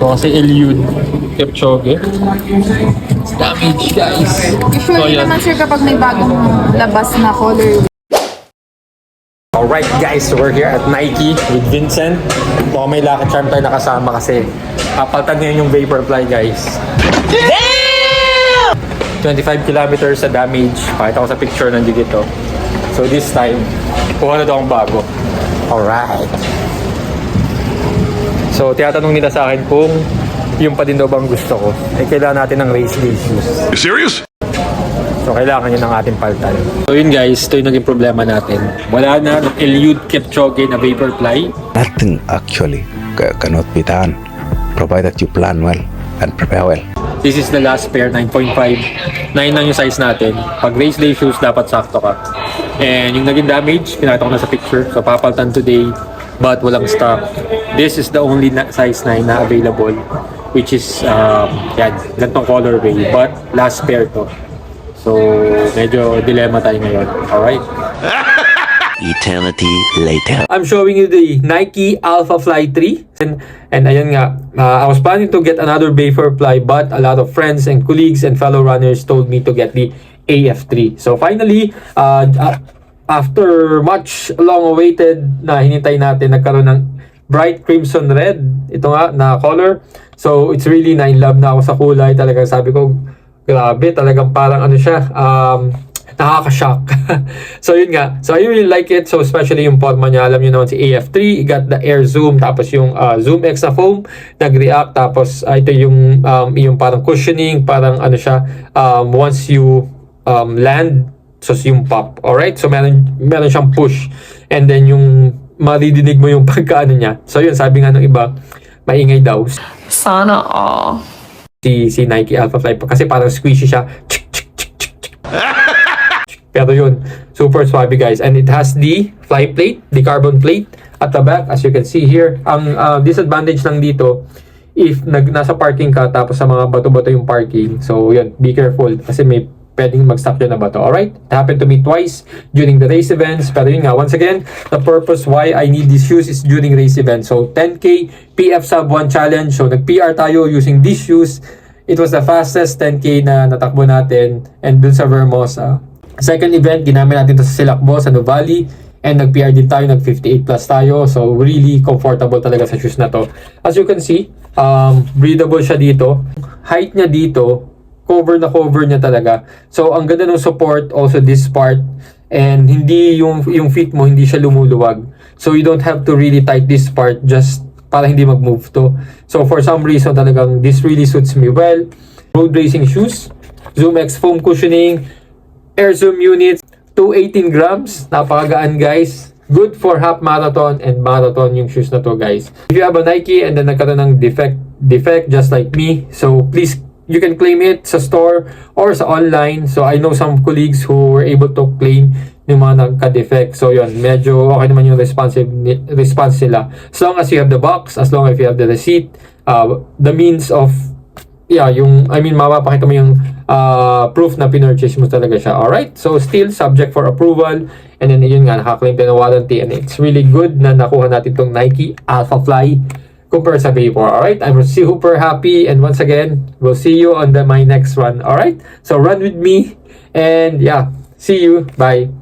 Ito kasi Eliud Kipchoge. Damage, guys. Usually naman sir kapag may bagong labas na color. Alright guys, so we're here at Nike with Vincent. Mukhang may lucky charm tayo nakasama kasi papaltan ngayon yung Vaporfly, guys. Damn! 25 kilometers sa damage. Pakita ko sa picture nandiyo dito. So this time, kuha na daw akong bago. Alright. So tinatanong nila sa akin kung yung pa din daw bang gusto ko. Eh kailangan natin ng race day shoes. You serious? So, kailangan yun ng ating paltan. So, yun guys, ito yung naging problema natin. Wala na ng Eliud Kipchoge na Vaporfly. Nothing actually cannot be done, provided you plan well and prepare well. This is the last pair, 9.5. 9 lang yung size natin. Pag race day shoes, dapat sakto ka. And yung naging damage, pinakita ko na sa picture. So, papaltan today, but walang stock. This is the only size 9 na available, which is, yan, gantong colorway. But, last pair to. So, medyo dilemma tayo ngayon. Alright? Eternity later. I'm showing you the Nike Alpha Fly 3. And ayun nga, I was planning to get another Vaporfly, but a lot of friends and colleagues and fellow runners told me to get the AF3. So finally, after much long-awaited na hinintay natin, nagkaroon ng bright crimson red. Ito nga, na color. So, it's really na in love na ako sa kulay. Talagang sabi ko, grabe, talagang parang ano siya, nakaka-shock. So yun nga, so I really like it. So especially yung forma niya, alam niyo naman si AF3, got the air zoom, tapos yung zoom X na foam, nag-react, tapos ito yung parang cushioning, parang ano siya, once you land, so yung pop, alright? So meron siyang push, and then yung maridinig mo yung pagkaano niya. So yun, sabi nga ng iba, maingay daw. Sana all. Si Nike Alpha Fly kasi parang squishy siya. Pero yun, super swabe guys. And it has the fly plate, the carbon plate at the back, as you can see here. Ang disadvantage lang dito, if nasa parking ka tapos sa mga bato-bato yung parking, so yun, be careful kasi may pwedeng mag-stop yun na bato. Alright? It happened to me twice during the race events. Pero yun nga, once again, the purpose why I need these shoes is during race events. So 10K PF sub 1 challenge. So nag-PR tayo using these shoes. It was the fastest 10K na natakbo natin. And dun sa Vermosa. Second event, ginamit natin to sa Silakbo, sa Nuvali. And nag-PR din tayo, nag-58 plus tayo. So really comfortable talaga sa shoes na to. As you can see, breathable siya dito. Height niya dito, cover na cover niya talaga. So, ang ganda ng support, also this part, and hindi yung feet mo, hindi siya lumuluwag. So, you don't have to really tight this part just para hindi mag-move to. So, for some reason talagang this really suits me well. Road racing shoes, Zoom X foam cushioning, air zoom units, 218 grams, napakagaan guys. Good for half marathon and marathon yung shoes na to guys. If you have a Nike and then nagkaroon ng defect just like me, so please, you can claim it sa store or sa online. So, I know some colleagues who were able to claim yung mga nagka-defect. So, yun, medyo okay naman yung response nila. As long as you have the box, as long as you have the receipt, the means of, mapapakita mo yung proof na pinurchase mo talaga siya. Alright? So, still subject for approval. And then, yun nga, nakaklaim tayo ng warranty. And it's really good na nakuha natin itong Nike Alpha Fly compared sa Vapor. Alright, I'm super happy, and once again, we'll see you on my next run. Alright, so run with me, and yeah, see you, bye.